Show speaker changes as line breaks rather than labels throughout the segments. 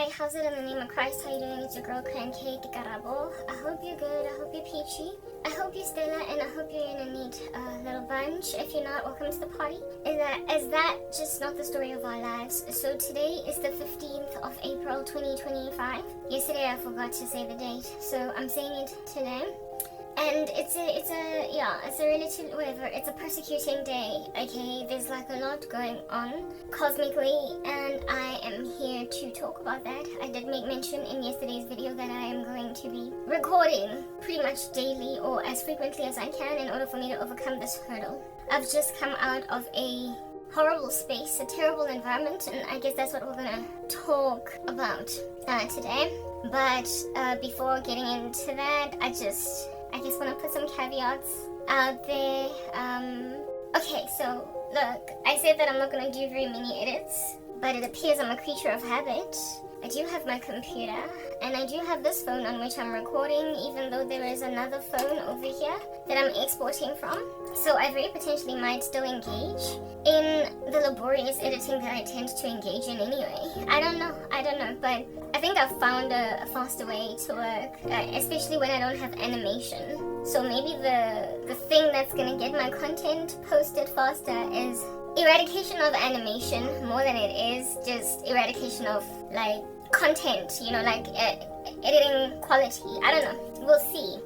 Hi, how's it in the name of Christ? How you doing? It's your girl Crancake Karabo. I hope you're good. I hope you're peachy. I hope you're stellar, and I hope you're in a neat little bunch. If you're not, welcome to the party. Is that just not the story of our lives? So today is the 15th of April 2025. Yesterday I forgot to say the date, so I'm saying it today. And it's a relative, whatever, it's a persecuting day, okay? There's like a lot going on cosmically, and I am here to talk about that. I did make mention in yesterday's video that I am going to be recording pretty much daily or as frequently as I can in order for me to overcome this hurdle. I've just come out of a horrible space, a terrible environment, and I guess that's what we're gonna talk about today. But before getting into that, I just want to put some caveats out there. Okay, so look, I said that I'm not going to do very many edits, but it appears I'm a creature of habit. I do have my computer, and I do have this phone on which I'm recording, even though there is another phone over here that I'm exporting from. So I very potentially might still engage in the laborious editing that I tend to engage in anyway. I don't know, but I think I've found a faster way to work, especially when I don't have animation. So maybe the thing that's gonna get my content posted faster is eradication of animation more than it is just eradication of like content, like editing quality. I don't know, we'll see.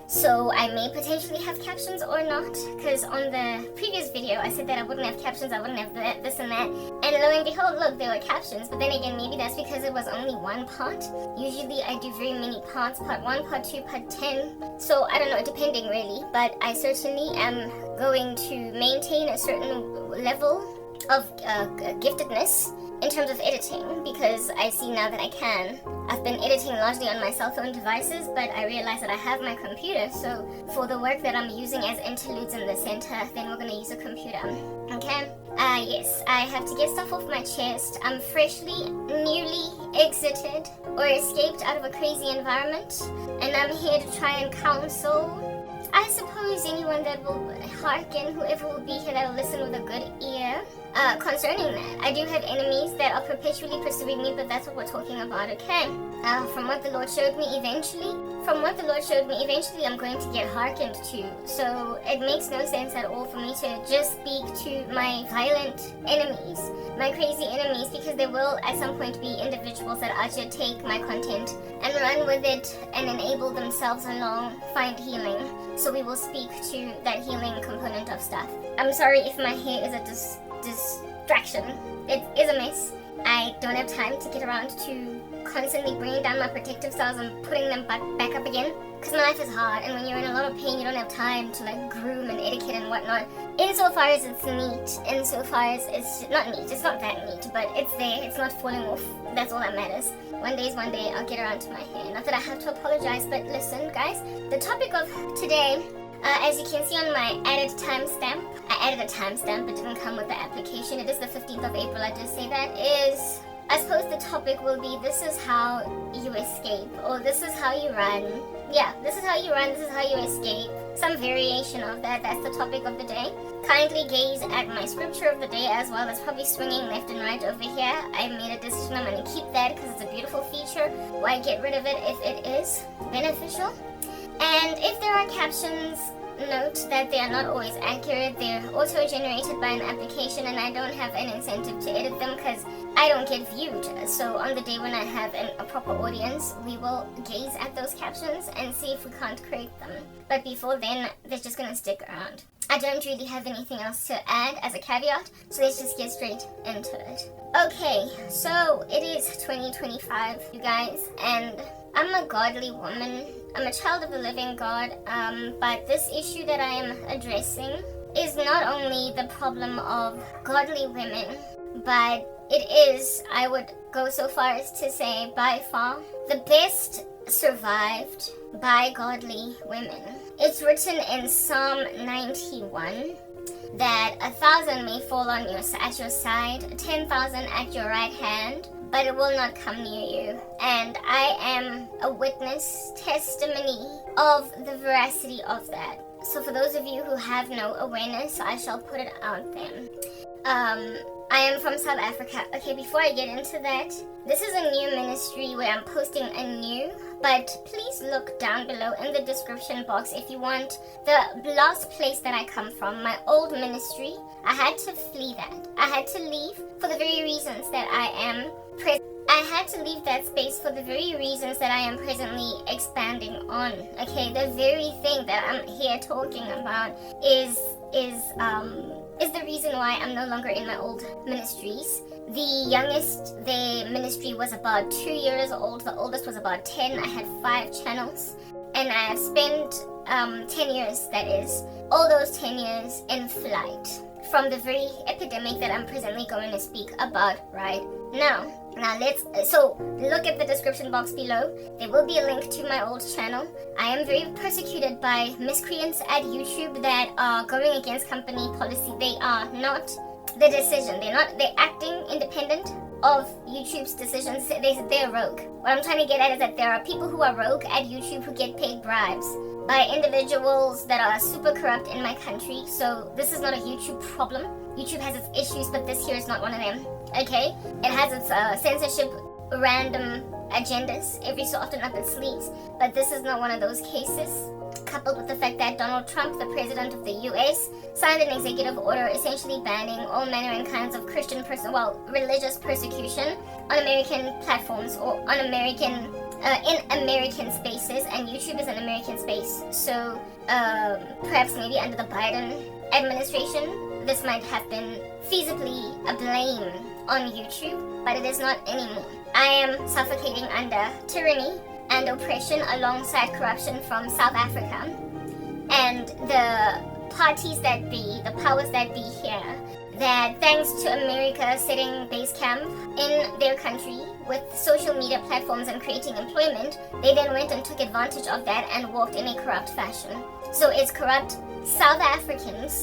So I may potentially have captions or not, because on the previous video I said that I wouldn't have captions, I wouldn't have this and that, and lo and behold, look, there were captions. But then again, maybe that's because it was only one part. Usually I do very many parts, part 1, part 2, part 10, so I don't know, depending really. But I certainly am going to maintain a certain level of giftedness in terms of editing, because I see now that I can. I've been editing largely on my cell phone devices, but I realize that I have my computer, so for the work that I'm using as interludes in the center, then we're going to use a computer. Okay? Yes, I have to get stuff off my chest. I'm freshly, newly exited or escaped out of a crazy environment, and I'm here to try and counsel, I suppose, anyone that will hearken, whoever will be here that will listen with a good ear. Concerning that, I do have enemies that are perpetually pursuing me, but that's what we're talking about, okay? From what the Lord showed me eventually, I'm going to get hearkened to. So it makes no sense at all for me to just speak to my violent enemies, my crazy enemies, because there will at some point be individuals that I should take my content and run with it and enable themselves along, find healing. So we will speak to that healing component of stuff. I'm sorry if my hair is a distraction. It is a mess. I don't have time to get around to constantly bringing down my protective styles and putting them back up again, because my life is hard, and when you're in a lot of pain you don't have time to like groom and etiquette and whatnot. Insofar as it's neat, insofar as it's not neat, it's not that neat, but it's there, it's not falling off, that's all that matters. One day I'll get around to my hair. Not that I have to apologize, but listen guys, the topic of today, as you can see on my added timestamp, I added a timestamp, it didn't come with the application. It is the 15th of April, I did say that, is, I suppose the topic will be, this is how you escape, or this is how you run. Yeah, this is how you run, this is how you escape. Some variation of that, that's the topic of the day. Kindly gaze at my scripture of the day as well. It's probably swinging left and right over here. I made a decision I'm going to keep that because it's a beautiful feature. Why get rid of it if it is beneficial? And if there are captions, note that they are not always accurate. They're auto-generated by an application, and I don't have an incentive to edit them because I don't get viewed. So on the day when I have a proper audience, we will gaze at those captions and see if we can't create them. But before then, they're just going to stick around. I don't really have anything else to add as a caveat, so let's just get straight into it. Okay, so it is 2025, you guys, and I'm a godly woman. I'm a child of the living God, but this issue that I am addressing is not only the problem of godly women, but it is, I would go so far as to say, by far, the best survived by godly women. It's written in Psalm 91 that 1,000 may fall at your side, 10,000 at your right hand, but it will not come near you. And I am a witness, testimony of the veracity of that. So for those of you who have no awareness, I shall put it out there. I am from South Africa. Okay, before I get into that, this is a new ministry where I'm posting anew, but please look down below in the description box if you want the last place that I come from, my old ministry. I had to flee that. I had to leave for the very reasons that I am I had to leave that space for the very reasons that I am presently expanding on. Okay, the very thing that I'm here talking about is the reason why I'm no longer in my old ministries. The youngest, their ministry was about 2 years old. The oldest was about 10. I had 5 channels, and I have spent 10 years, that is, all those 10 years in flight from the very epidemic that I'm presently going to speak about right now. So look at the description box below. There will be a link to my old channel. I am very persecuted by miscreants at YouTube that are going against company policy. They are not the decision. They're acting independent of YouTube's decisions. They're rogue. What I'm trying to get at is that there are people who are rogue at YouTube who get paid bribes by individuals that are super corrupt in my country. So this is not a YouTube problem. YouTube has its issues, but this here is not one of them. Okay? It has its censorship, random agendas every so often up its sleeves, but this is not one of those cases. Coupled with the fact that Donald Trump, the president of the US, signed an executive order essentially banning all manner and kinds of religious persecution on American platforms or on American in American spaces, and YouTube is an American space. So perhaps maybe under the Biden administration, this might have been feasibly a blame on YouTube, but it is not anymore. I am suffocating under tyranny and oppression alongside corruption from South Africa, and the parties that be, the powers that be here, that thanks to America setting base camp in their country with social media platforms and creating employment, they then went and took advantage of that and walked in a corrupt fashion. So it's corrupt South Africans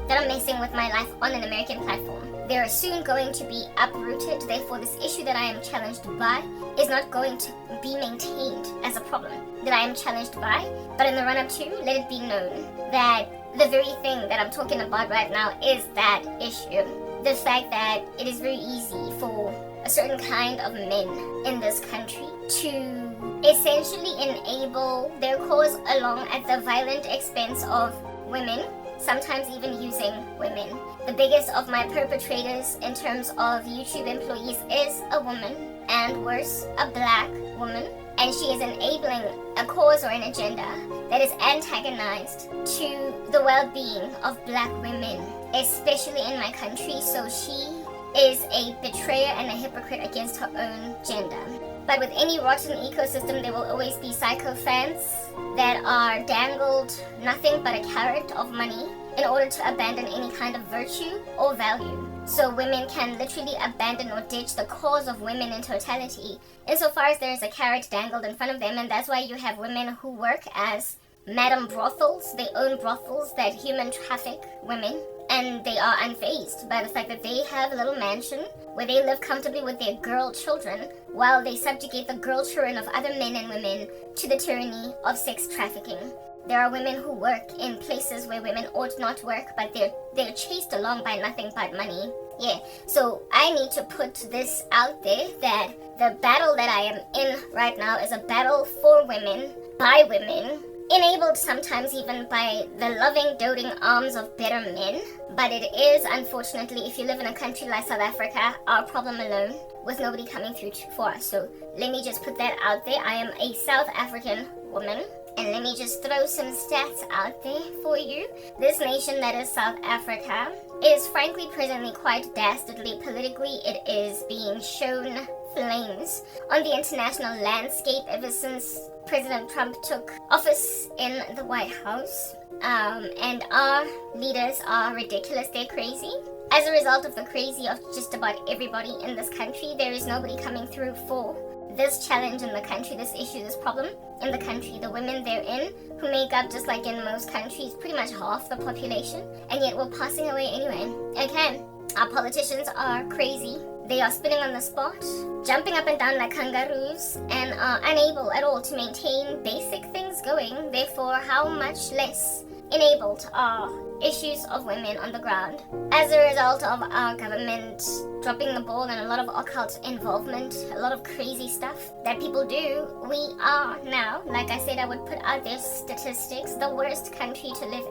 that are messing with my life on an American platform. They are soon going to be uprooted. Therefore, this issue that I am challenged by is not going to be maintained as a problem that I am challenged by. But in the run-up to, let it be known that the very thing that I'm talking about right now is that issue. The fact that it is very easy for a certain kind of men in this country to essentially enable their cause along at the violent expense of women, sometimes even using women. The biggest of my perpetrators in terms of YouTube employees is a woman, and worse, a black woman. And she is enabling a cause or an agenda that is antagonized to the well-being of black women, especially in my country. So she is a betrayer and a hypocrite against her own gender. But with any rotten ecosystem, there will always be psychopaths that are dangled nothing but a carrot of money in order to abandon any kind of virtue or value. So women can literally abandon or ditch the cause of women in totality, insofar as there is a carrot dangled in front of them. And that's why you have women who work as madam brothels. They own brothels that human traffic women, and they are unfazed by the fact that they have a little mansion where they live comfortably with their girl children while they subjugate the girl children of other men and women to the tyranny of sex trafficking. There are women who work in places where women ought not work, but they're chased along by nothing but money. Yeah, so I need to put this out there that the battle that I am in right now is a battle for women, by women, enabled sometimes even by the loving, doting arms of better men. But it is, unfortunately, if you live in a country like South Africa, our problem alone, with nobody coming through for us. So let me just put that out there. I am a South African woman. And let me just throw some stats out there for you. This nation that is South Africa is frankly presently quite dastardly politically. It is being shown flames on the international landscape ever since President Trump took office in the White House. And our leaders are ridiculous. They're crazy. As a result of the crazy of just about everybody in this country, there is nobody coming through for this challenge in the country, this issue, this problem in the country. The women therein, who make up, just like in most countries, pretty much half the population, and yet we're passing away anyway. Okay, our politicians are crazy. They are spinning on the spot, jumping up and down like kangaroos, and are unable at all to maintain basic things going. Therefore, how much less enabled are issues of women on the ground as a result of our government dropping the ball and a lot of occult involvement, a lot of crazy stuff that people do. We are now, like I said, I would put out their statistics, the worst country to live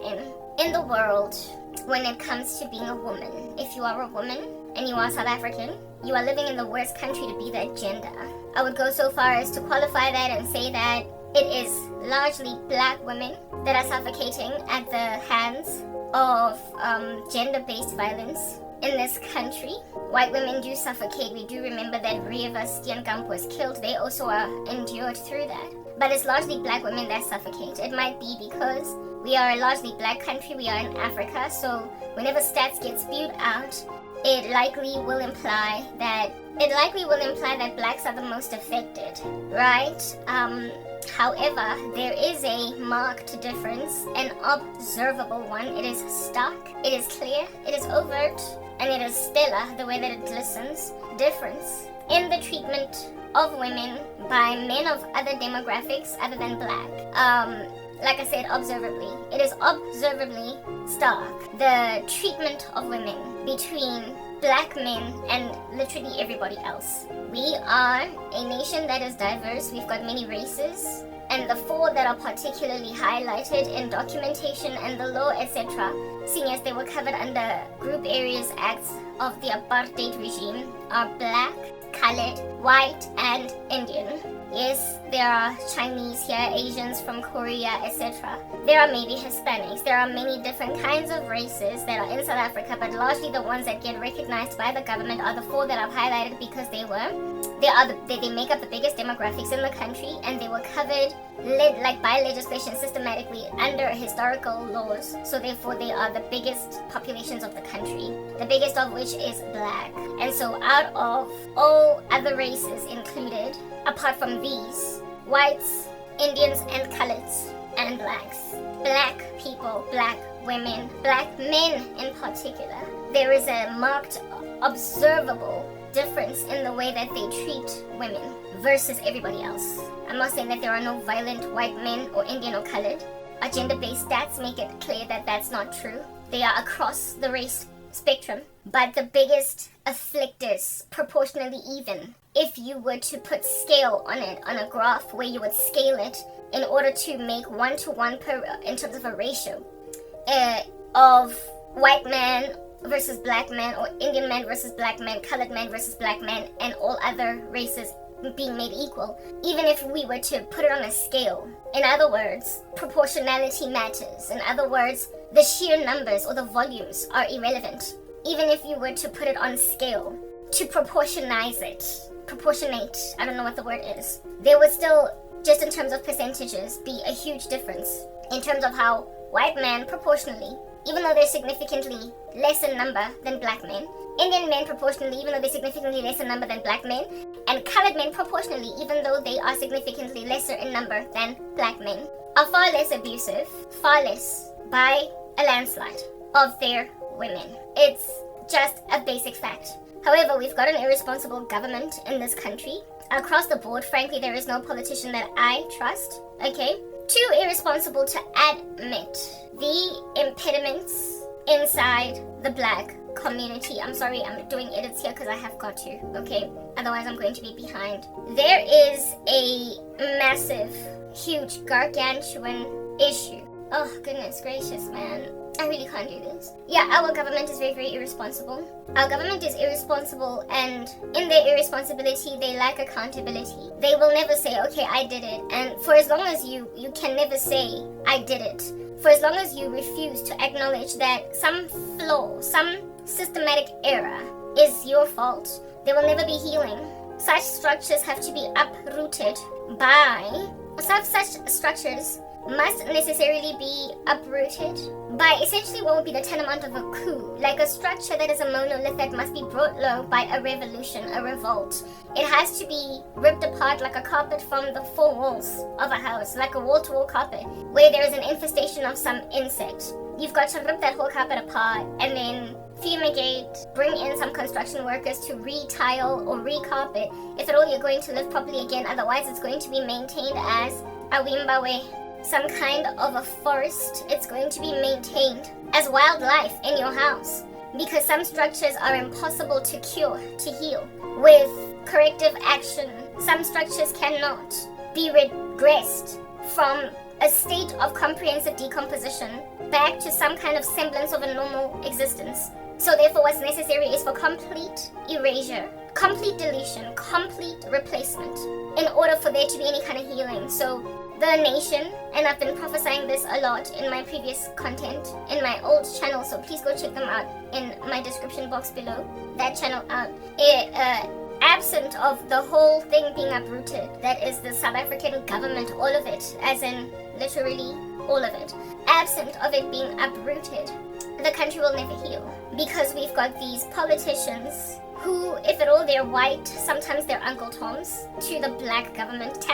in the world when it comes to being a woman. If you are a woman and you are South African, you are living in the worst country to be that gender. I would go so far as to qualify that and say that it is largely black women that are suffocating at the hands of gender-based violence in this country. White women do suffocate. We do remember that Rieva Steenkamp was killed. They also are endured through that. But it's largely black women that suffocate. It might be because we are a largely black country. We are in Africa. So whenever stats get spewed out, it likely will imply that blacks are the most affected, right? However, there is a marked difference, an observable one. It is stark, it is clear, it is overt, and it is stellar, the way that it glistens. Difference in the treatment of women by men of other demographics other than black. Like I said, observably. It is observably stark. The treatment of women between black men and literally everybody else. We are a nation that is diverse. We've got many races, and the four that are particularly highlighted in documentation and the law, etc., seeing as they were covered under Group Areas Acts of the apartheid regime, are black, colored, white, and Indian. Yes, there are Chinese here, Asians from Korea, etc. There are maybe Hispanics. There are many different kinds of races that are in South Africa, but largely the ones that get recognized by the government are the four that I've highlighted because they make up the biggest demographics in the country, and they were covered by legislation systematically under historical laws. So therefore they are the biggest populations of the country, the biggest of which is black. And so out of all other races included, apart from these, whites, Indians, and coloreds, and blacks, black people, black women, black men in particular, there is a marked, observable difference in the way that they treat women versus everybody else. I'm not saying that there are no violent white men or Indian or colored. Our gender-based stats make it clear that that's not true. They are across the race spectrum, but the biggest afflictors, proportionally even, if you were to put scale on it, on a graph where you would scale it in order to make 1-to-1 in terms of a ratio of white man versus black man, or Indian man versus black man, colored man versus black man, and all other races being made equal, even if we were to put it on a scale. In other words, proportionality matters. In other words, the sheer numbers or the volumes are irrelevant. Even if you were to put it on scale, to proportionate, I don't know what the word is, there would still, just in terms of percentages, be a huge difference in terms of how white men proportionally, even though they're significantly less in number than black men, Indian men proportionally, even though they're significantly less in number than black men, and colored men proportionally, even though they are significantly lesser in number than black men, are far less abusive, far less, by a landslide, of their women. It's just a basic fact. However, we've got an irresponsible government in this country. Across the board, frankly, there is no politician that I trust, okay? Too irresponsible to admit the impediments inside the black community. I'm sorry, I'm doing edits here because I have got to, okay? Otherwise, I'm going to be behind. There is a massive, huge, gargantuan issue. Oh, goodness gracious, man. I really can't do this. Yeah, our government is very, very irresponsible. Our government is irresponsible, and in their irresponsibility, they lack accountability. They will never say, okay, I did it. And for as long as you can never say, I did it. For as long as you refuse to acknowledge that some flaw, some systematic error is your fault, there will never be healing. Such structures have to be uprooted by... Such structures must necessarily be uprooted by essentially what would be the tantamount of a coup. Like a structure that is a monolith that must be brought low by a revolution, a revolt. It has to be ripped apart like a carpet from the four walls of a house, like a wall-to-wall carpet, where there is an infestation of some insect. You've got to rip that whole carpet apart and then fumigate, bring in some construction workers to re-tile or re-carpet, if at all you're going to live properly again. Otherwise, it's going to be maintained as a Wimbawe some kind of a forest. It's going to be maintained as wildlife in your house, because some structures are impossible to cure, to heal with corrective action. Some structures cannot be regressed from a state of comprehensive decomposition back to some kind of semblance of a normal existence. So therefore, what's necessary is for complete erasure, complete deletion, complete replacement, in order for there to be any kind of healing. So the nation, and I've been prophesying this a lot in my previous content, in my old channel, so please go check them out in my description box below, that channel out. Absent of the whole thing being uprooted, that is the South African government, all of it, as in literally all of it, absent of it being uprooted, the country will never heal. Because we've got these politicians who, if at all, they're white, sometimes they're Uncle Toms to the black government.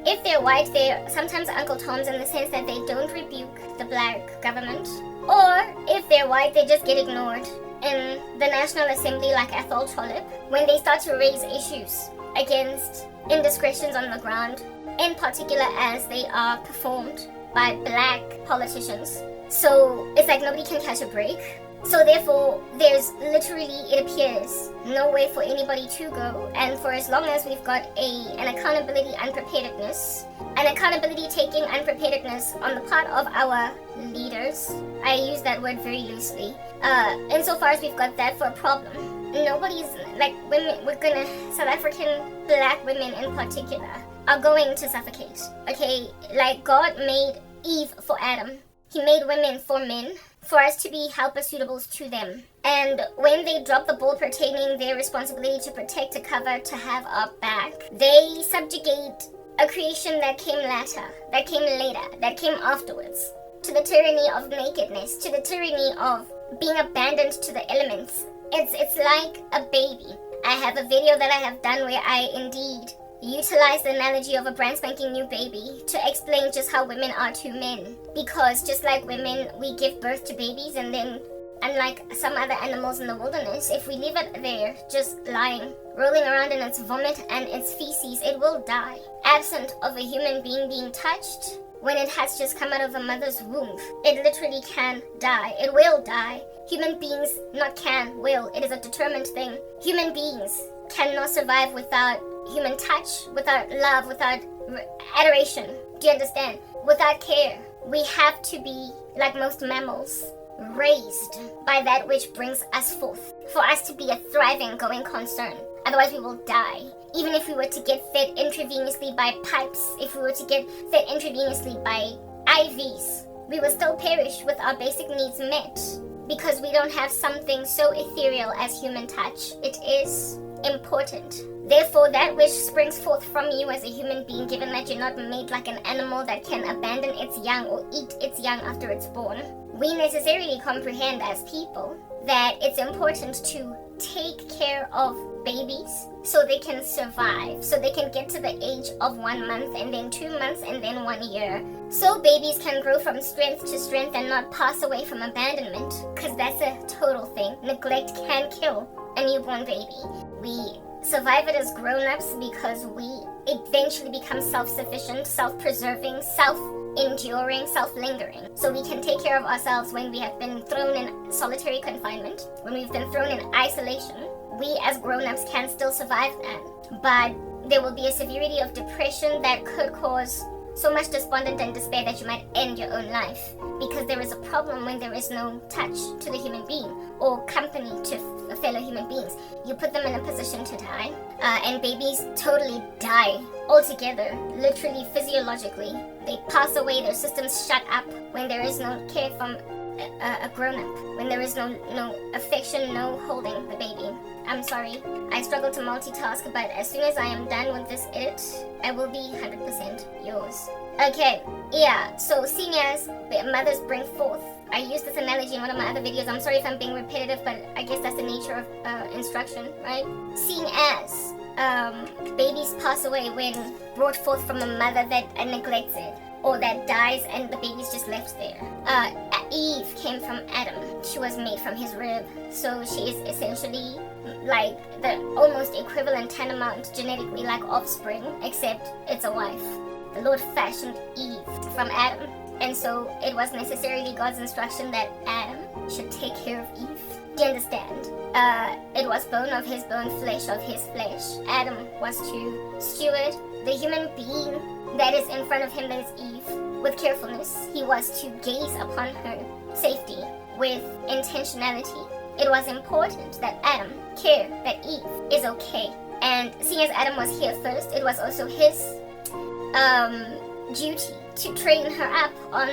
If they're white, they're sometimes Uncle Toms in the sense that they don't rebuke the black government. Or if they're white, they just get ignored in the National Assembly, like Athol Trollip, when they start to raise issues against indiscretions on the ground, in particular as they are performed by black politicians. So it's like nobody can catch a break. So therefore, there's literally, it appears, no way for anybody to go. And for as long as we've got an accountability unpreparedness, an accountability taking unpreparedness on the part of our leaders, I use that word very loosely, insofar as we've got that for a problem. Nobody's, like, women, South African black women in particular, are going to suffocate, okay? Like, God made Eve for Adam. He made women for men, for us to be helper suitables to them. And when they drop the ball pertaining their responsibility to protect, to cover, to have our back, they subjugate a creation that came later, that came afterwards, to the tyranny of nakedness, to the tyranny of being abandoned to the elements. It's like a baby. I have a video that I have done where I indeed utilize the analogy of a brand spanking new baby to explain just how women are to men. Because just like women, we give birth to babies, and then, unlike some other animals in the wilderness, if we leave it there, just lying, rolling around in its vomit and its feces, it will die. Absent of a human being being touched, when it has just come out of a mother's womb, it literally can die. It will die. Human beings, not can, will. It is a determined thing. Human beings cannot survive without human touch, without love, without adoration. Do you understand? Without care. We have to be, like most mammals, raised by that which brings us forth, for us to be a thriving, going concern. Otherwise we will die. Even if we were to get fed intravenously by pipes, if we were to get fed intravenously by IVs, we will still perish with our basic needs met, because we don't have something so ethereal as human touch. It is important. Therefore, that which springs forth from you as a human being, given that you're not made like an animal that can abandon its young or eat its young after it's born, we necessarily comprehend as people that it's important to take care of babies so they can survive, so they can get to the age of 1 month, and then 2 months, and then 1 year, so babies can grow from strength to strength and not pass away from abandonment, because that's a total thing. Neglect can kill a newborn baby. We survive it as grown-ups because we eventually become self-sufficient, self-preserving, self-enduring, self-lingering. So we can take care of ourselves when we have been thrown in solitary confinement, when we've been thrown in isolation. We as grown-ups can still survive that. But there will be a severity of depression that could cause so much despondent and despair that you might end your own life, because there is a problem when there is no touch to the human being or company to fellow human beings. You put them in a position to die, and babies totally die altogether, literally, physiologically. They pass away, their systems shut up when there is no care from a grown-up, when there is no affection, no holding the baby. I'm sorry, I struggle to multitask, but as soon as I am done with this I will be 100% yours. Okay, yeah, so seeing as mothers bring forth, I used this analogy in one of my other videos. I'm sorry if I'm being repetitive, but I guess that's the nature of instruction, right? Seeing as babies pass away when brought forth from a mother that neglects it, or that dies and the baby's just left there. Eve came from Adam. She was made from his rib. So she is essentially like the almost equivalent tantamount genetically like offspring, except it's a wife. The Lord fashioned Eve from Adam. And so it was necessarily God's instruction that Adam should take care of Eve. Do you understand? It was bone of his bone, flesh of his flesh. Adam was to steward the human being that is in front of him, that is Eve, with carefulness. He was to gaze upon her safety with intentionality. It was important that Adam care that Eve is okay. And seeing as Adam was here first, it was also his duty to train her up on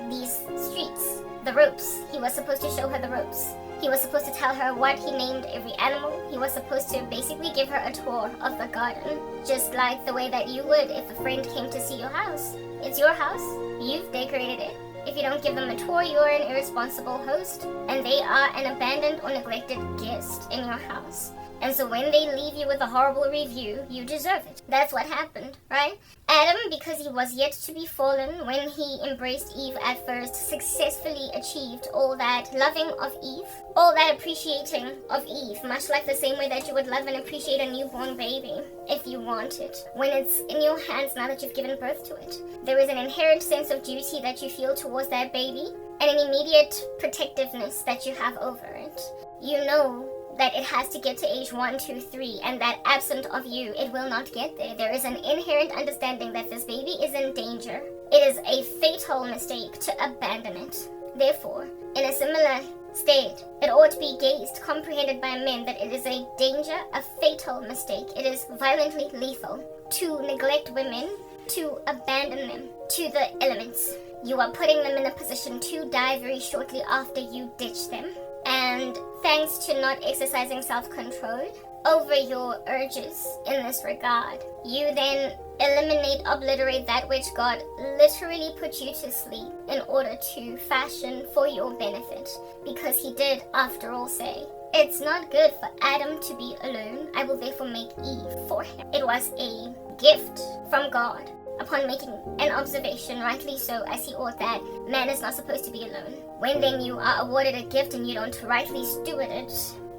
these streets, the ropes. He was supposed to show her the ropes. He was supposed to tell her what he named every animal. He was supposed to basically give her a tour of the garden, just like the way that you would if a friend came to see your house. It's your house. You've decorated it. If you don't give them a tour, you're an irresponsible host, and they are an abandoned or neglected guest in your house. And so when they leave you with a horrible review, you deserve it. That's what happened, right? Adam, because he was yet to be fallen, when he embraced Eve at first, successfully achieved all that loving of Eve, all that appreciating of Eve, much like the same way that you would love and appreciate a newborn baby if you want it, when it's in your hands now that you've given birth to it. There is an inherent sense of duty that you feel towards that baby, and an immediate protectiveness that you have over it. You know that it has to get to age 1, 2, 3, and that absent of you, it will not get there. There is an inherent understanding that this baby is in danger. It is a fatal mistake to abandon it. Therefore, in a similar state, it ought to be gazed, comprehended by men, that it is a danger, a fatal mistake. It is violently lethal to neglect women, to abandon them to the elements. You are putting them in a position to die very shortly after you ditch them. And thanks to not exercising self-control over your urges in this regard, you then eliminate, obliterate that which God literally put you to sleep in order to fashion for your benefit. Because he did, after all, say, "It's not good for Adam to be alone. I will therefore make Eve for him." It was a gift from God. Upon making an observation, rightly so, as he ought, that man is not supposed to be alone. When then you are awarded a gift and you don't rightly steward it,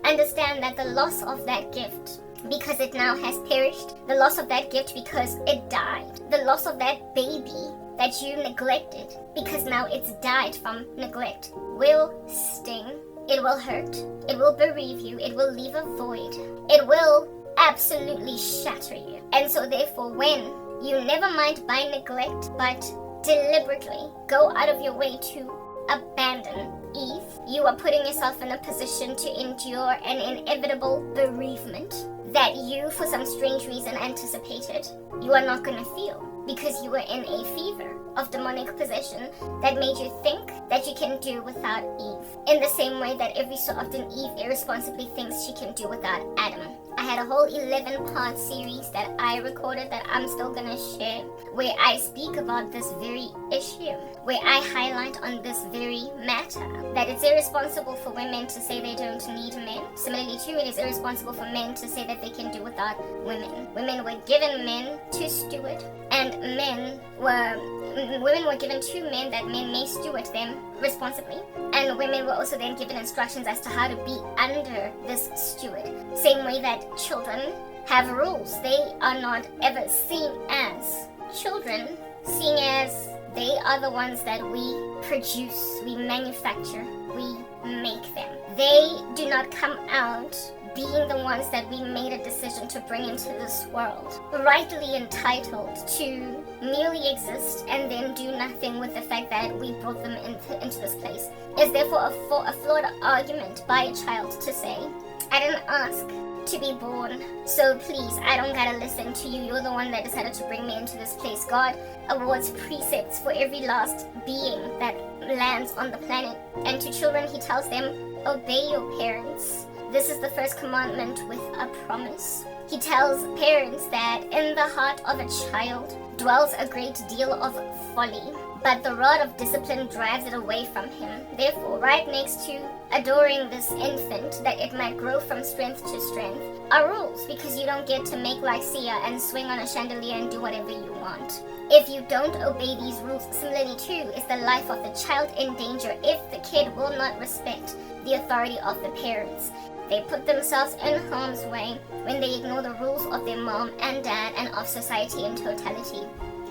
understand that the loss of that gift, because it now has perished, the loss of that gift because it died, the loss of that baby that you neglected because now it's died from neglect, will sting, it will hurt, it will bereave you, it will leave a void, it will absolutely shatter you. And so therefore, when you never mind by neglect, but deliberately go out of your way to abandon Eve, you are putting yourself in a position to endure an inevitable bereavement that you, for some strange reason, anticipated you are not going to feel, because you were in a fever of demonic possession that made you think that you can do without Eve, in the same way that every so often Eve irresponsibly thinks she can do without Adam. I had a whole 11-part series that I recorded that I'm still gonna share, where I speak about this very issue, where I highlight on this very matter, that it's irresponsible for women to say they don't need men. Similarly too, it is irresponsible for men to say that they can do without women. Women were given men to steward, and women were given to men that men may steward them responsibly, and women were also then given instructions as to how to be under this steward. Same way that children have rules. They are not ever seen as children, seeing as they are the ones that we produce, we manufacture, we make them. They do not come out being the ones that we made a decision to bring into this world, rightly entitled to merely exist and then do nothing with the fact that we brought them into this place. Is therefore a flawed argument by a child to say, "I didn't ask to be born, so please, I don't gotta listen to you. You're the one that decided to bring me into this place." God awards precepts for every last being that lands on the planet, and to children he tells them, "Obey your parents. This is the first commandment with a promise." He tells parents that in the heart of a child dwells a great deal of folly, but the rod of discipline drives it away from him. Therefore, right next to adoring this infant, that it might grow from strength to strength, are rules, because you don't get to make like Sia and swing on a chandelier and do whatever you want. If you don't obey these rules, similarly too is the life of the child in danger if the kid will not respect the authority of the parents. They put themselves in harm's way when they ignore the rules of their mom and dad and of society in totality.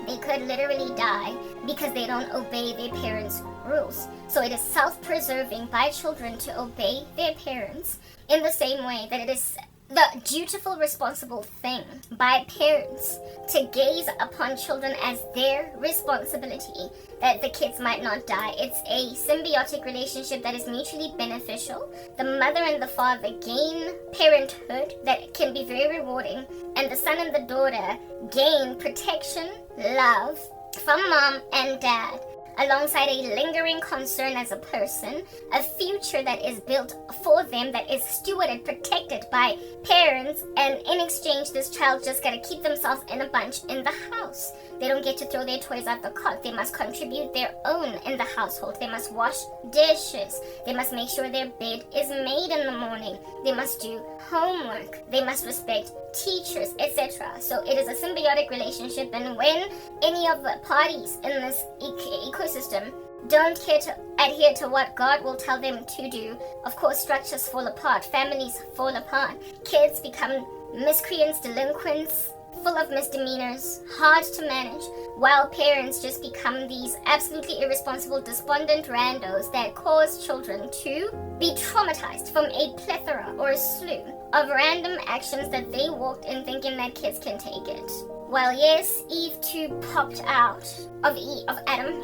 They could literally die because they don't obey their parents' rules. So it is self-preserving by children to obey their parents in the same way that it is the dutiful, responsible thing by parents to gaze upon children as their responsibility, that the kids might not die. It's a symbiotic relationship that is mutually beneficial. The mother and the father gain parenthood that can be very rewarding, and the son and the daughter gain protection, love from mom and dad, alongside a lingering concern as a person, a future that is built for them, that is stewarded, protected by parents, and in exchange this child just gotta keep themselves in a bunch in the house. They don't get to throw their toys out the cot. They must contribute their own in the household. They must wash dishes. They must make sure their bed is made in the morning. They must do homework. They must respect teachers, etc. So it is a symbiotic relationship, and when any of the parties in this ecosystem don't care to adhere to what God will tell them to do, of course structures fall apart, families fall apart, kids become miscreants, delinquents, full of misdemeanors, hard to manage, while parents just become these absolutely irresponsible, despondent randos that cause children to be traumatized from a plethora or a slew of random actions that they walked in thinking that kids can take it. Well, yes, Eve too popped out of Adam.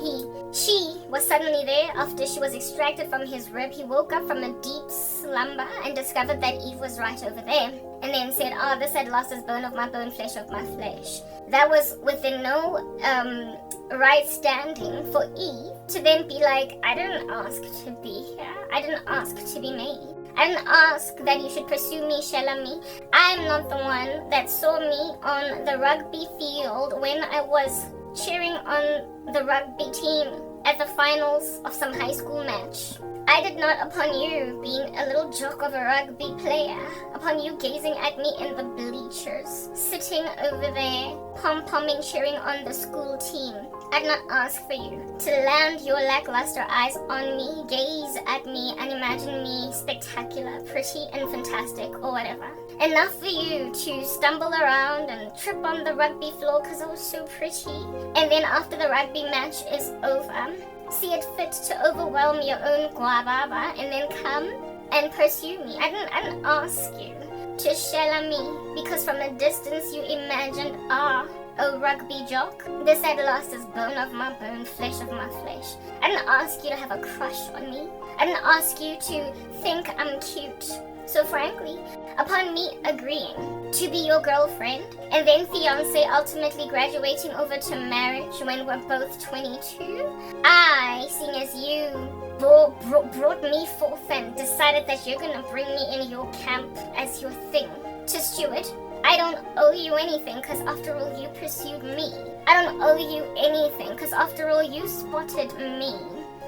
She was suddenly there after she was extracted from his rib. He woke up from a deep slumber and discovered that Eve was right over there, and then said, this had lost his bone of my bone, flesh of my flesh. That was within no right standing for Eve to then be like, I didn't ask to be here. I didn't ask to be made. I didn't ask that you should pursue me, Shelami. I'm not the one that saw me on the rugby field when I was cheering on the rugby team at the finals of some high school match. I did not, upon you being a little jock of a rugby player, upon you gazing at me in the bleachers, sitting over there, pom-pomming, cheering on the school team. I did not ask for you to land your lackluster eyes on me, gaze at me, and imagine me spectacular, pretty, and fantastic, or whatever. Enough for you to stumble around and trip on the rugby floor because I was so pretty. And then after the rugby match is over, see it fit to overwhelm your own guababa and then come and pursue me. I didn't ask you to shella me because from a distance you imagined, a rugby jock. This had lost his bone of my bone, flesh of my flesh. I didn't ask you to have a crush on me. I didn't ask you to think I'm cute. So frankly, upon me agreeing to be your girlfriend, and then fiance, ultimately graduating over to marriage when we're both 22, I, seeing as you brought me forth and decided that you're gonna bring me in your camp as your thing to steward, I don't owe you anything because after all you pursued me. I don't owe you anything because after all you spotted me.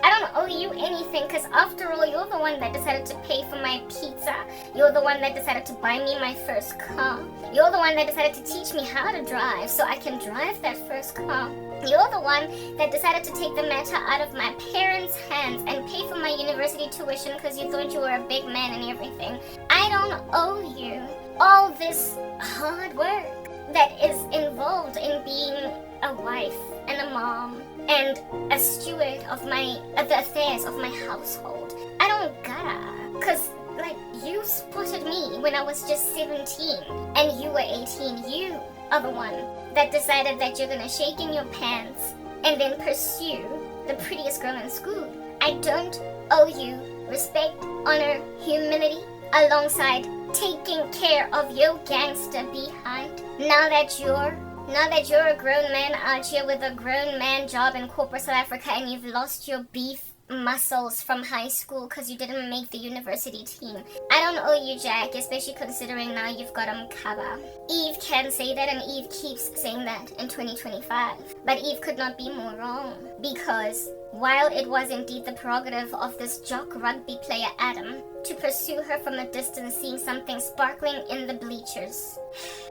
I don't owe you anything because after all you're the one that decided to pay for my pizza. You're the one that decided to buy me my first car. You're the one that decided to teach me how to drive so I can drive that first car. You're the one that decided to take the matter out of my parents' hands and pay for my university tuition because you thought you were a big man and everything. I don't owe you all this hard work that is involved in being a wife and a mom and a steward of the affairs of my household. I don't gotta, cause you spotted me when I was just 17 and you were 18. You are the one that decided that you're gonna shake in your pants and then pursue the prettiest girl in school. I don't owe you respect, honor, humility, alongside taking care of your gangster behind. Now that you're a grown man out here with a grown man job in corporate South Africa and you've lost your beef muscles from high school because you didn't make the university team. I don't owe you jack, especially considering now you've got cover. Eve can say that, and Eve keeps saying that in 2025. But Eve could not be more wrong, because while it was indeed the prerogative of this jock rugby player Adam to pursue her from a distance, seeing something sparkling in the bleachers,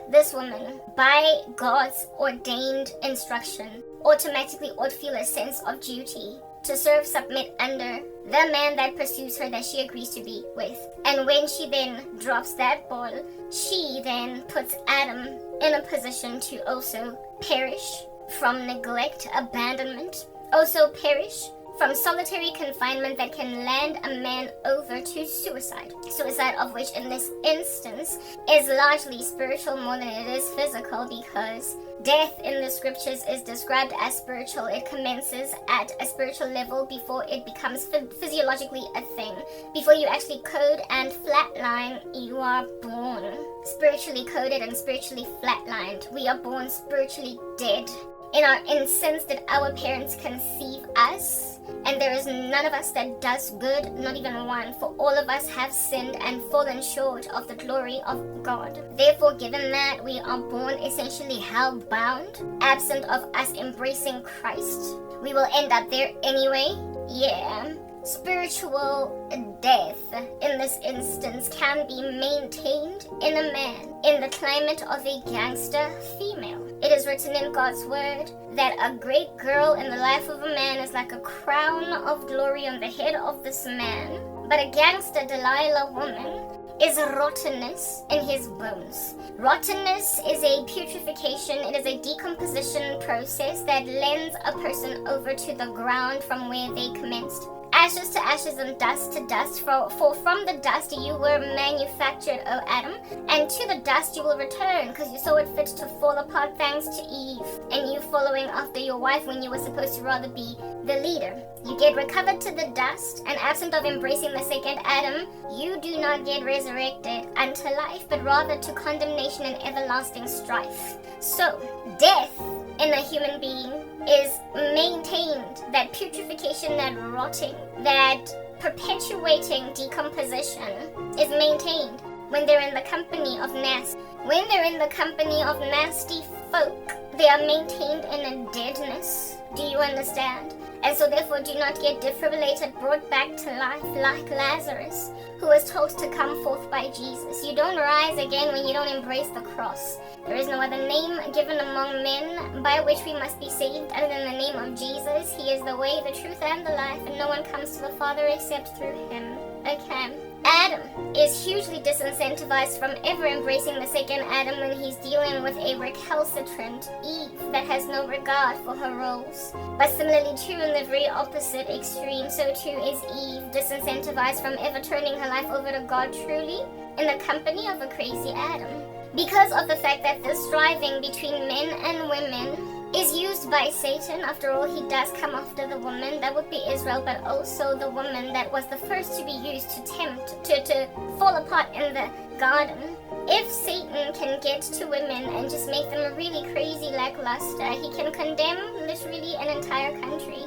this woman, by God's ordained instruction, automatically ought feel a sense of duty to serve, submit under the man that pursues her, that she agrees to be with. And when she then drops that ball, she then puts Adam in a position to also perish from neglect, abandonment, also perish from solitary confinement that can land a man over to suicide. Suicide of which in this instance is largely spiritual more than it is physical, because death in the scriptures is described as spiritual. It commences at a spiritual level before it becomes physiologically a thing. Before you actually code and flatline, you are born spiritually coded and spiritually flatlined. We are born spiritually dead in our sense that our parents conceive us, and there is none of us that does good, not even one, for all of us have sinned and fallen short of the glory of God. Therefore, given that we are born essentially hell-bound, absent of us embracing Christ, we will end up there anyway. Yeah. Spiritual death in this instance can be maintained in a man in the climate of a gangster female. It is written in God's word that a great girl in the life of a man is like a crown of glory on the head of this man, but a gangster Delilah woman is rottenness in his bones. Rottenness is a putrefaction, it is a decomposition process that lends a person over to the ground from where they commenced. Ashes to ashes and dust to dust, for from the dust you were manufactured, O Adam, and to the dust you will return, because you saw it fit to fall apart thanks to Eve, and you following after your wife when you were supposed to rather be the leader. You get recovered to the dust, and absent of embracing the second Adam, you do not get resurrected unto life, but rather to condemnation and everlasting strife. So, death in a human being is maintained, that putrefaction, that rotting, that perpetuating decomposition is maintained when they're in the company of nasty. When they're in the company of nasty folk, they are maintained in a deadness. Do you understand? And so therefore do not get defibrillated, brought back to life like Lazarus, who was told to come forth by Jesus. You don't rise again when you don't embrace the cross. There is no other name given among men by which we must be saved other than the name of Jesus. He is the way, the truth, and the life, and no one comes to the Father except through him. Okay. Adam is hugely disincentivized from ever embracing the second Adam when he's dealing with a recalcitrant Eve that has no regard for her roles. But similarly too, in the very opposite extreme, so too is Eve disincentivized from ever turning her life over to God truly in the company of a crazy Adam. Because of the fact that this striving between men and women is used by Satan. After all, he does come after the woman, that would be Israel, but also the woman that was the first to be used to tempt, to fall apart in the garden. If Satan can get to women and just make them really crazy lackluster, he can condemn literally an entire country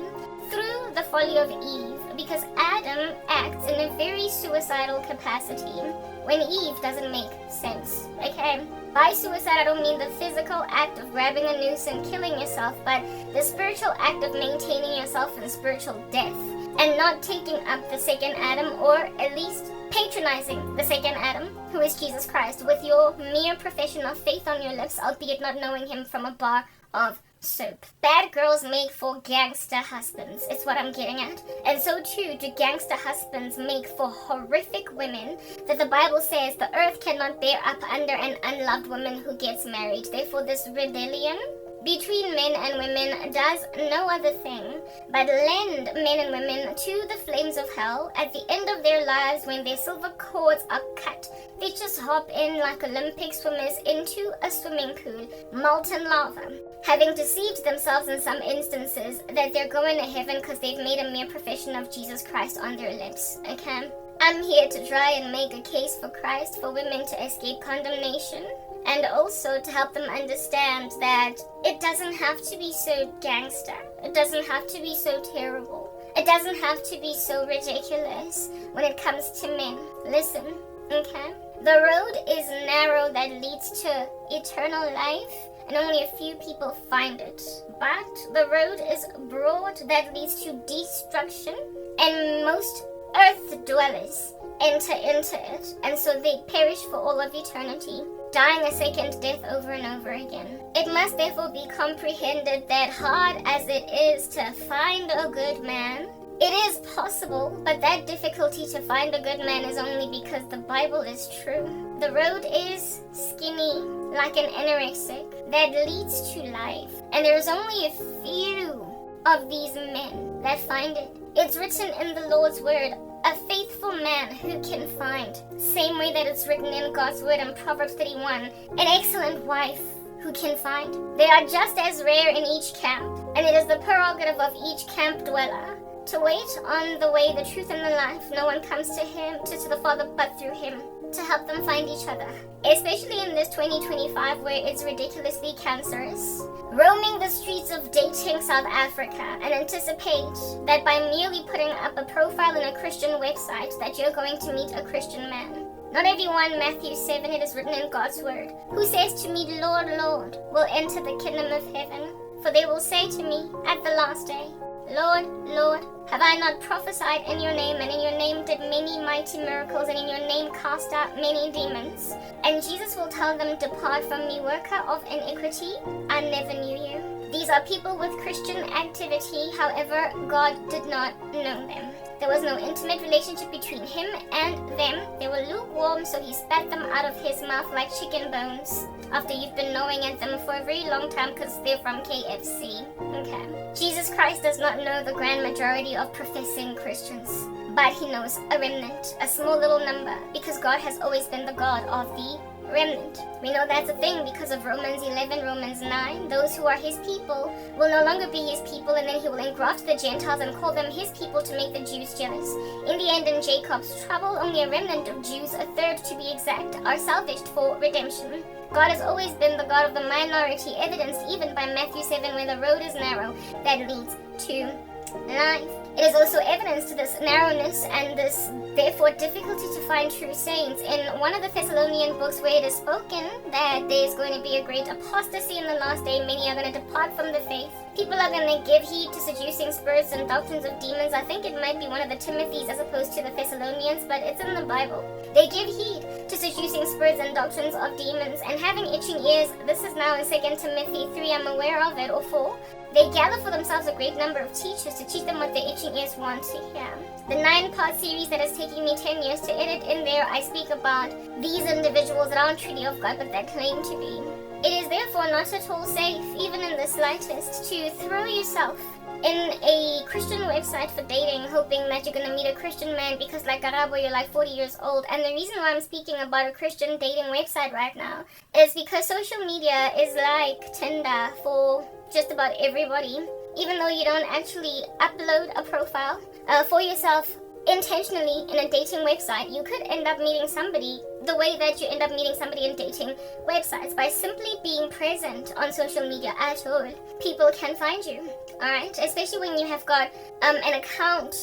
through the folly of Eve, because Adam acts in a very suicidal capacity when Eve doesn't make sense, okay? By suicide, I don't mean the physical act of grabbing a noose and killing yourself, but the spiritual act of maintaining yourself in spiritual death and not taking up the second Adam, or at least patronizing the second Adam, who is Jesus Christ, with your mere profession of faith on your lips, albeit not knowing him from a bar of soap. Bad girls make for gangster husbands, is what I'm getting at. And so too do gangster husbands make for horrific women that the Bible says the earth cannot bear up under an unloved woman who gets married. Therefore this rebellion between men and women does no other thing but lend men and women to the flames of hell. At the end of their lives, when their silver cords are cut, they just hop in like Olympic swimmers into a swimming pool, molten lava, having deceived themselves in some instances that they're going to heaven because they've made a mere profession of Jesus Christ on their lips, okay? I'm here to try and make a case for Christ, for women to escape condemnation, and also to help them understand that it doesn't have to be so gangster. It doesn't have to be so terrible. It It doesn't have to be so ridiculous when it comes to men. Listen, okay? The road is narrow that leads to eternal life, and only a few people find it. But the road is broad that leads to destruction, and most earth dwellers enter into it, and so they perish for all of eternity, dying a second death over and over again. It must therefore be comprehended that hard as it is to find a good man, it is possible, but that difficulty to find a good man is only because the Bible is true. The road is skinny, like an anorexic, that leads to life, and there's only a few of these men that find it. It's written in the Lord's word, a faithful man who can find. Same way that it's written in God's word in Proverbs 31, an excellent wife who can find. They are just as rare in each camp, and it is the prerogative of each camp dweller to wait on the way, the truth, and the life. No one comes to him, to the Father, but through him, to help them find each other. Especially in this 2025 where it's ridiculously cancerous. Roaming the streets of dating South Africa and anticipate that by merely putting up a profile in a Christian website that you're going to meet a Christian man. Not everyone, Matthew 7, it is written in God's word, who says to me, Lord, Lord, will enter the kingdom of heaven. For they will say to me at the last day, Lord, Lord, have I not prophesied in your name, and in your name did many mighty miracles, and in your name cast out many demons? And Jesus will tell them, depart from me, worker of iniquity, I never knew you. These are people with Christian activity, however, God did not know them. There was no intimate relationship between him and them. They were lukewarm, so he spat them out of his mouth like chicken bones after you've been gnawing at them for a very long time because they're from KFC. Okay. Jesus Christ does not know the grand majority of professing Christians, but he knows a remnant, a small little number, because God has always been the God of the remnant. We know that's a thing because of Romans 11, Romans 9. Those who are his people will no longer be his people, and then he will engraft the Gentiles and call them his people to make the Jews jealous. In the end, in Jacob's trouble, only a remnant of Jews, a third to be exact, are salvaged for redemption. God has always been the God of the minority, evidenced even by Matthew 7, where the road is narrow that leads to life. It is also evidence to this narrowness and this, therefore, difficulty to find true saints. In one of the Thessalonian books where it is spoken that there's going to be a great apostasy in the last day, many are going to depart from the faith. People are going to give heed to seducing spirits and doctrines of demons. I think it might be one of the Timothys as opposed to the Thessalonians, but it's in the Bible. They give heed to seducing spirits and doctrines of demons, and having itching ears. This is now in 2 Timothy 3, I'm aware of it, or 4. They gather for themselves a great number of teachers to teach them what their itching ears want to hear. The 9-part series that has taken me 10 years to edit, in there I speak about these individuals that aren't truly of God but that claim to be. It is therefore not at all safe, even in the slightest, to throw yourself in a Christian website for dating, hoping that you're going to meet a Christian man because, like Karabo, you're like 40 years old. And the reason why I'm speaking about a Christian dating website right now is because social media is like Tinder for just about everybody. Even though you don't actually upload a profile for yourself intentionally in a dating website, you could end up meeting somebody the way that you end up meeting somebody in dating websites, by simply being present on social media at all. People can find you, alright? Especially when you have got an account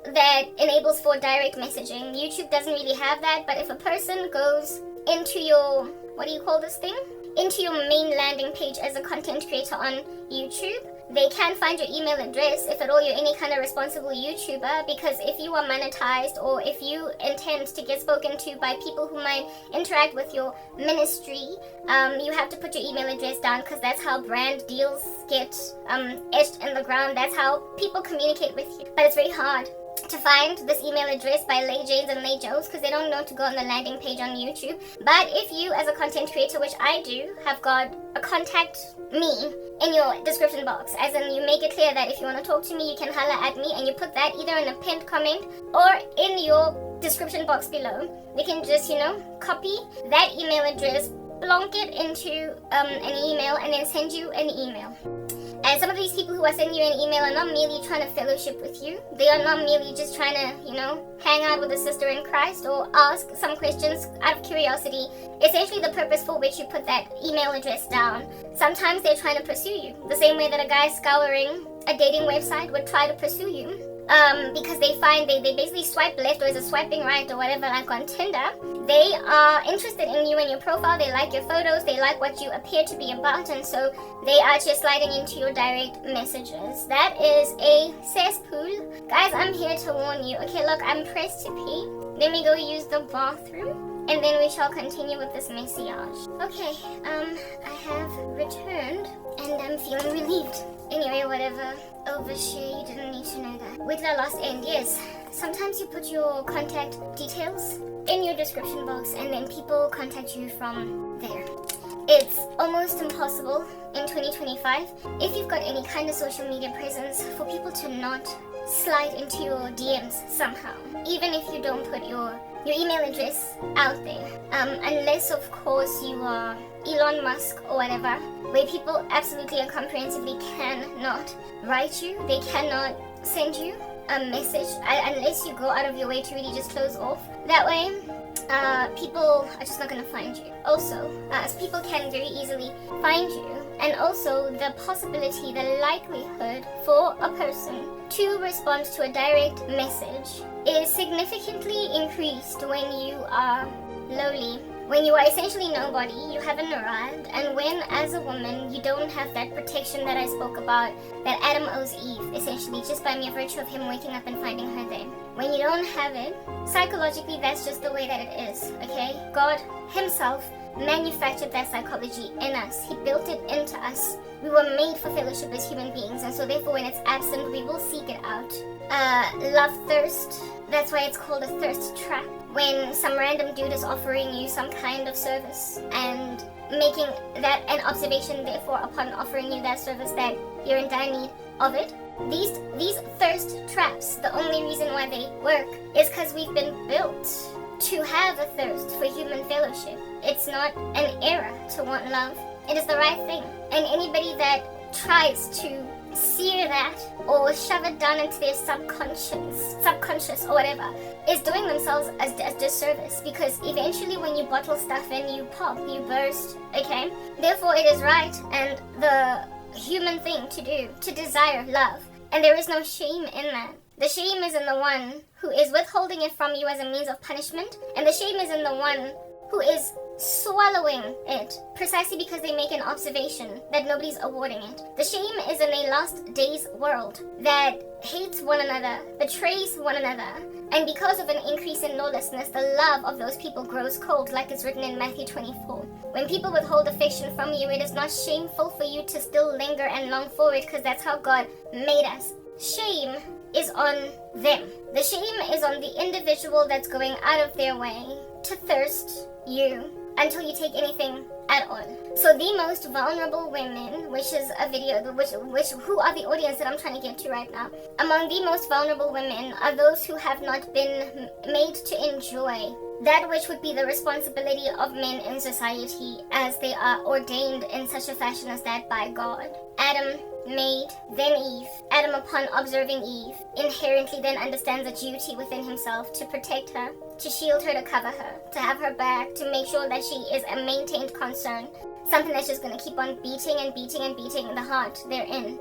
that enables for direct messaging. YouTube doesn't really have that, but if a person goes into your, what do you call this thing? Into your main landing page as a content creator on YouTube, they can find your email address if at all you're any kind of responsible YouTuber, because if you are monetized or if you intend to get spoken to by people who might interact with your ministry, you have to put your email address down, because that's how brand deals get etched in the ground. That's how people communicate with you. But it's very hard to find this email address by Lay Janes and Lay Joes, because they don't know to go on the landing page on YouTube. But if you, as a content creator, which I do, have got a contact me in your description box, as in you make it clear that if you want to talk to me, you can holler at me, and you put that either in a pinned comment or in your description box below. We can just, copy that email address, plonk it into an email, and then send you an email. And some of these people who are sending you an email are not merely trying to fellowship with you. They are not merely just trying to, hang out with a sister in Christ or ask some questions out of curiosity. Essentially the purpose for which you put that email address down. Sometimes they're trying to pursue you. The same way that a guy scouring a dating website would try to pursue you. because they find they basically swipe left or is it swiping right or whatever, like on Tinder. They are interested in you and your profile. They like your photos. They like what you appear to be about, and so they are just sliding into your direct messages. That is a cesspool. Guys, I'm here to warn you. Okay, look, I'm pressed to pee. Let me go use the bathroom, and then we shall continue with this message. Okay, I have returned, and I'm feeling relieved. Anyway, whatever. Overshare, you didn't need to know that. Where did I last end? Yes. Sometimes you put your contact details in your description box, and then people contact you from there. It's almost impossible in 2025, if you've got any kind of social media presence, for people to not slide into your DMs somehow, even if you don't put your email address out there, unless of course you are Elon Musk or whatever, where people absolutely and comprehensively cannot write you, they cannot send you a message unless you go out of your way to really just close off. That way, people are just not going to find you. Also, people can very easily find you, and also the possibility, the likelihood for a person to respond to a direct message is significantly increased when you are lowly. When you are essentially nobody, you haven't arrived, and when as a woman you don't have that protection that I spoke about, that Adam owes Eve, essentially just by mere virtue of him waking up and finding her there. When you don't have it, psychologically that's just the way that it is, okay? God himself manufactured that psychology in us. He built it into us. We were made for fellowship as human beings, and so therefore when it's absent, we will seek it out. Love thirst, that's why it's called a thirst trap. When some random dude is offering you some kind of service and making that an observation, therefore, upon offering you that service, that you're in dire need of it. These thirst traps, the only reason why they work is because we've been built to have a thirst for human fellowship. It's not an error to want love. It is the right thing. And anybody that tries to sear that or shove it down into their subconscious or whatever, is doing themselves a disservice, because eventually when you bottle stuff in, you pop, you burst, okay? Therefore it is right and the human thing to do, to desire love. And there is no shame in that. The shame is in the one who is withholding it from you as a means of punishment, and the shame is in the one who is swallowing it precisely because they make an observation that nobody's awarding it. The shame is in a last days world that hates one another, betrays one another, and because of an increase in lawlessness, the love of those people grows cold, like it's written in Matthew 24. When people withhold affection from you, it is not shameful for you to still linger and long for it, because that's how God made us. Shame is on them. The shame is on the individual that's going out of their way to thirst you until you take anything at all. So the most vulnerable women, which is a video, who are the audience that I'm trying to get to right now, among the most vulnerable women are those who have not been made to enjoy that which would be the responsibility of men in society, as they are ordained in such a fashion as that by God. Adam made, then Eve. Adam, upon observing Eve, inherently then understands a duty within himself to protect her, to shield her, to cover her, to have her back, to make sure that she is a maintained concern. Something that's just going to keep on beating and beating and beating in the heart therein.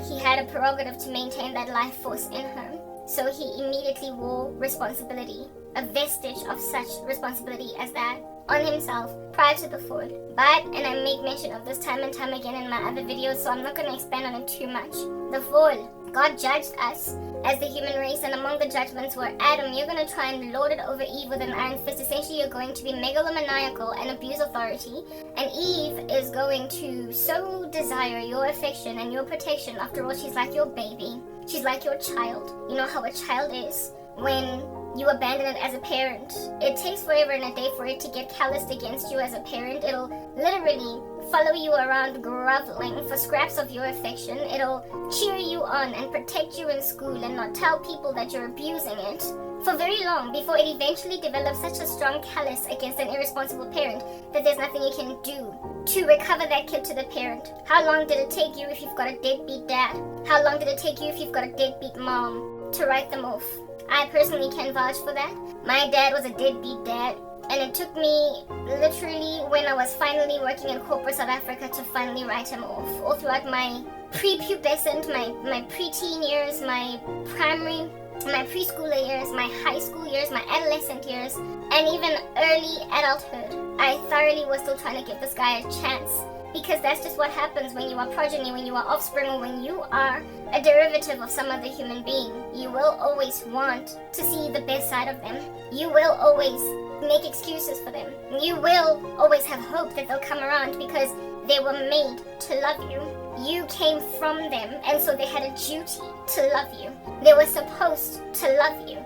He had a prerogative to maintain that life force in her. So he immediately wore responsibility, a vestige of such responsibility as that, on himself prior to the fall. But, and I make mention of this time and time again in my other videos, so I'm not going to expand on it too much. The fall, God judged us as the human race, and among the judgments were, Adam, you're going to try and lord it over Eve with an iron fist. Essentially, you're going to be megalomaniacal and abuse authority, and Eve is going to so desire your affection and your protection. After all, she's like your baby. She's like your child. You know how a child is when you abandon it as a parent. It takes forever and a day for it to get calloused against you as a parent. It'll literally follow you around groveling for scraps of your affection. It'll cheer you on and protect you in school and not tell people that you're abusing it for very long before it eventually develops such a strong callous against an irresponsible parent that there's nothing you can do to recover that kid to the parent. How long did it take you if you've got a deadbeat dad? How long did it take you if you've got a deadbeat mom to write them off? I personally can vouch for that. My dad was a deadbeat dad, and it took me literally when I was finally working in corporate South Africa to finally write him off. All throughout my prepubescent, my preteen years, my primary, my preschooler years, my high school years, my adolescent years, and even early adulthood, I thoroughly was still trying to give this guy a chance. Because that's just what happens when you are progeny, when you are offspring, or when you are a derivative of some other human being. You will always want to see the best side of them. You will always make excuses for them. You will always have hope that they'll come around because they were made to love you. You came from them, and so they had a duty to love you. They were supposed to love you.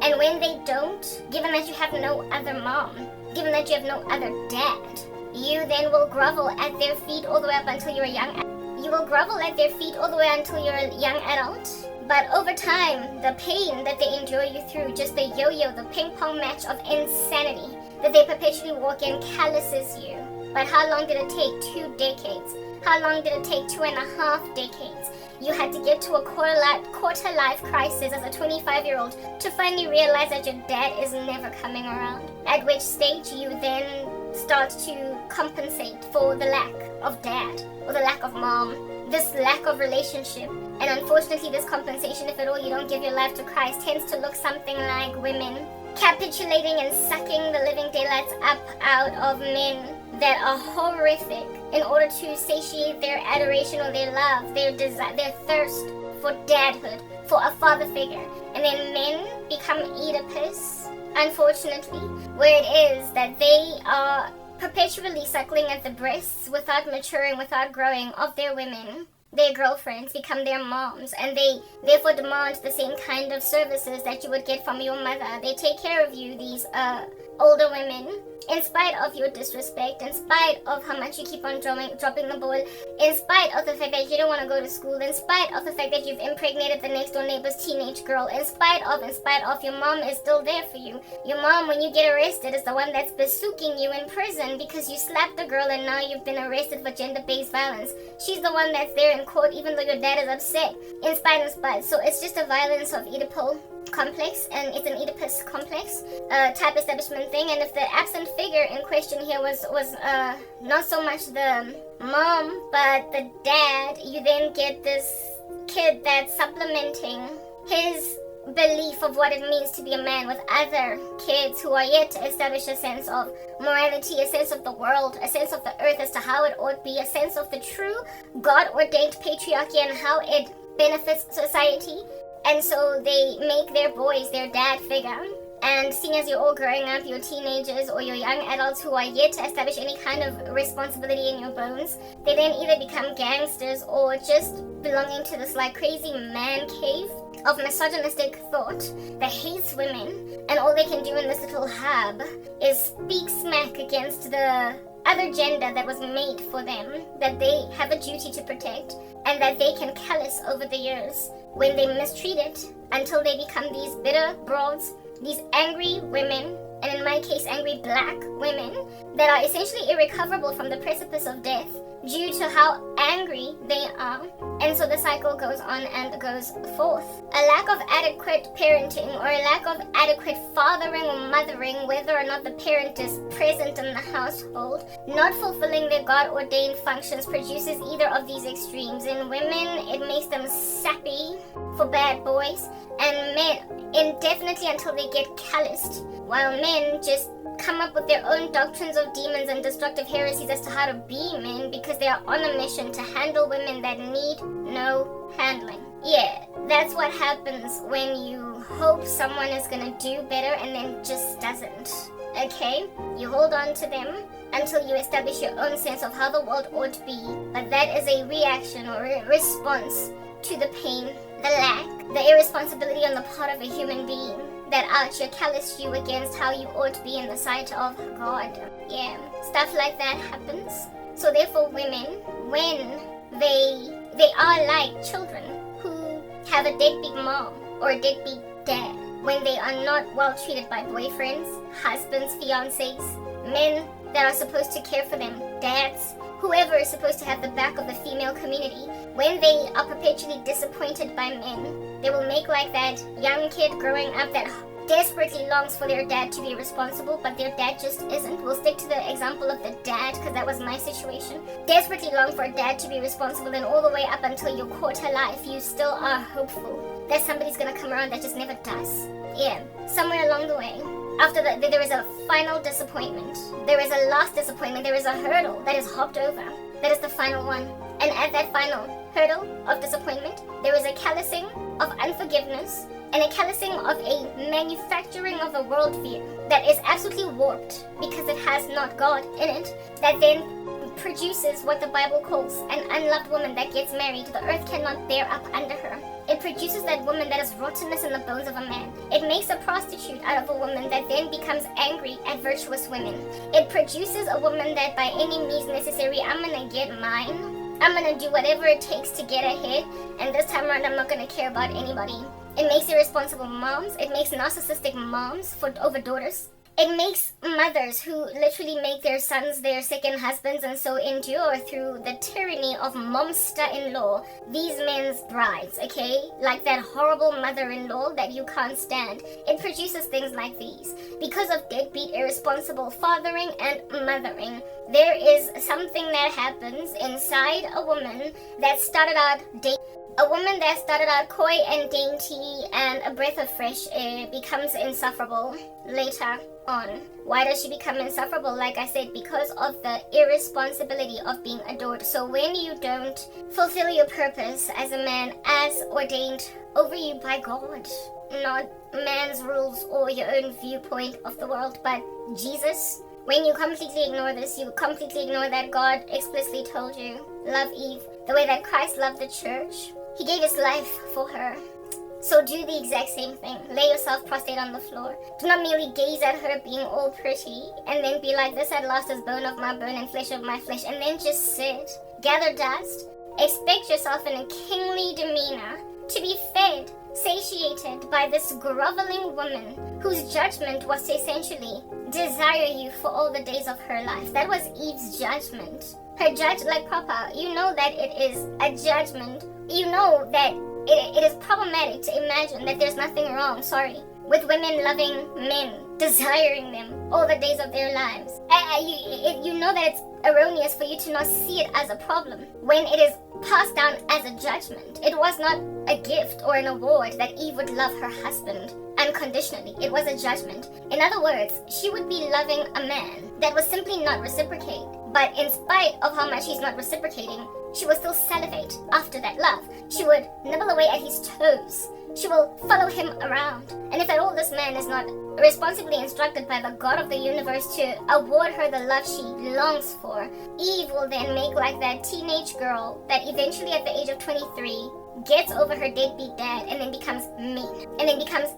And when they don't, given that you have no other mom, given that you have no other dad, you then will grovel at their feet all the way up until you're a young adult. You will grovel at their feet all the way until you're a young adult. But over time, the pain that they endure you through, just the yo-yo, the ping pong match of insanity that they perpetually walk in, calluses you. But how long did it take? 2 decades. How long did it take? 2.5 decades. You had to get to a quarter-life crisis as a 25-year-old to finally realize that your dad is never coming around. At which stage you then start to compensate for the lack of dad or the lack of mom, this lack of relationship. And unfortunately, this compensation, if at all you don't give your life to Christ, tends to look something like women capitulating and sucking the living daylights up out of men that are horrific in order to satiate their adoration or their love, their desire, their thirst for dadhood, for a father figure. And then men become Oedipus, unfortunately, where it is that they are perpetually suckling at the breasts without maturing, without growing of their women. Their girlfriends become their moms, and they therefore demand the same kind of services that you would get from your mother. They take care of you, these older women, in spite of your disrespect, in spite of how much you keep on dropping the ball, in spite of the fact that you don't want to go to school, in spite of the fact that you've impregnated the next door neighbor's teenage girl, in spite of, your mom is still there for you. Your mom, when you get arrested, is the one that's bazooking you in prison because you slapped the girl and now you've been arrested for gender-based violence. She's the one that's there in court even though your dad is upset, in spite. So it's just a violence of Oedipal complex, and it's an Oedipus complex type establishment thing. And if the absent figure in question here was not so much the mom but the dad, you then get this kid that's supplementing his belief of what it means to be a man with other kids who are yet to establish a sense of morality, a sense of the world, a sense of the earth as to how it ought to be, a sense of the true God-ordained patriarchy and how it benefits society. And so they make their boys their dad figure. And seeing as you're all growing up, you're teenagers or you're young adults who are yet to establish any kind of responsibility in your bones, they then either become gangsters or just belonging to this like crazy man cave of misogynistic thought that hates women, and all they can do in this little hub is speak smack against the other gender that was made for them, that they have a duty to protect, and that they can callous over the years when they mistreat it until they become these bitter broads, these angry women, and in my case angry black women, that are essentially irrecoverable from the precipice of death due to how angry they are. And so the cycle goes on and goes forth. A lack of adequate parenting or a lack of adequate fathering or mothering, whether or not the parent is present in the household, not fulfilling their God-ordained functions, produces either of these extremes. In women, it makes them sappy for bad boys, and men indefinitely until they get calloused, while men just come up with their own doctrines of demons and destructive heresies as to how to be men because they are on a mission to handle women that need no handling. Yeah, that's what happens when you hope someone is gonna do better and then just doesn't. Okay? You hold on to them until you establish your own sense of how the world ought to be, but that is a reaction or a response to the pain, the lack, the irresponsibility on the part of a human being that calloused you against how you ought to be in the sight of God. Yeah, stuff like that happens. So therefore women, when they are like children who have a deadbeat mom or a deadbeat dad, when they are not well treated by boyfriends, husbands, fiancés, men that are supposed to care for them, dads, whoever is supposed to have the back of the female community, when they are perpetually disappointed by men, they will make like that young kid growing up that desperately longs for their dad to be responsible, but their dad just isn't. We'll stick to the example of the dad because that was my situation. Desperately long for a dad to be responsible, and all the way up until your quarter life, you still are hopeful that somebody's gonna come around that just never does. Yeah, somewhere along the way, after that, there is a final disappointment. There is a last disappointment. There is a hurdle that is hopped over. That is the final one. And at that final hurdle of disappointment, there is a callousing of unforgiveness and a callousing of a manufacturing of a worldview that is absolutely warped because it has not God in it, that then produces what the Bible calls an unloved woman that gets married. The earth cannot bear up under her. It produces that woman that is rottenness in the bones of a man. It makes a prostitute out of a woman that then becomes angry at virtuous women. It produces a woman that by any means necessary, I'm gonna get mine. I'm gonna do whatever it takes to get ahead, and this time around I'm not gonna care about anybody. It makes irresponsible moms. It makes narcissistic moms over daughters. It makes mothers who literally make their sons their second husbands and so endure through the tyranny of momster-in-law, these men's brides, okay? Like that horrible mother-in-law that you can't stand. It produces things like these. Because of deadbeat, irresponsible fathering and mothering, there is something that happens inside a woman that started out dating. A woman that started out coy and dainty and a breath of fresh air becomes insufferable later on. Why does she become insufferable? Like I said, because of the irresponsibility of being adored. So when you don't fulfill your purpose as a man as ordained over you by God, not man's rules or your own viewpoint of the world, but Jesus, when you completely ignore this, you completely ignore that God explicitly told you, love Eve the way that Christ loved the church. He gave his life for her. So do the exact same thing. Lay yourself prostrate on the floor. Do not merely gaze at her being all pretty and then be like, this at last is bone of my bone and flesh of my flesh, and then just sit. Gather dust. Expect yourself in a kingly demeanor to be fed, satiated by this groveling woman whose judgment was to essentially desire you for all the days of her life. That was Eve's judgment. Her judge, like Papa, you know that it is a judgment. You know that it is problematic to imagine that there's nothing wrong, with women loving men, desiring them all the days of their lives. You know that it's erroneous for you to not see it as a problem when it is passed down as a judgment. It was not a gift or an award that Eve would love her husband unconditionally. It was a judgment. In other words, she would be loving a man that was simply not reciprocate. But in spite of how much he's not reciprocating, she will still salivate after that love. She would nibble away at his toes. She will follow him around. And if at all this man is not responsibly instructed by the God of the universe to award her the love she longs for, Eve will then make like that teenage girl that eventually at the age of 23 gets over her deadbeat dad and then becomes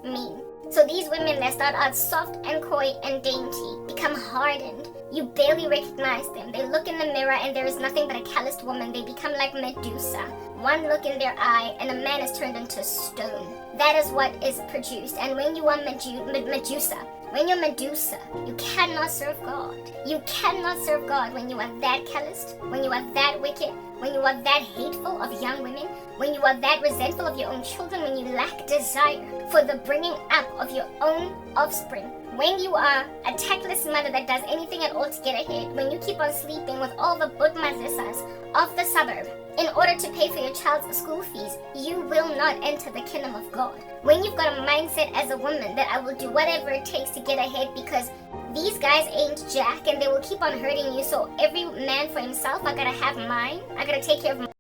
mean. So these women that start out soft and coy and dainty become hardened. You barely recognize them. They look in the mirror and there is nothing but a calloused woman. They become like Medusa. One look in their eye and a man is turned into stone. That is what is produced. And when you are Medusa, when you're Medusa, you cannot serve God. You cannot serve God when you are that calloused, when you are that wicked, when you are that hateful of young women, when you are that resentful of your own children, when you lack desire for the bringing up of your own offspring, when you are a tactless mother that does anything at all to get ahead, when you keep on sleeping with all the butmazisas of the suburb in order to pay for your child's school fees, you will not enter the kingdom of God. When you've got a mindset as a woman that I will do whatever it takes to get ahead because these guys ain't jack and they will keep on hurting you, so every man for himself, I gotta have mine, I gotta take care of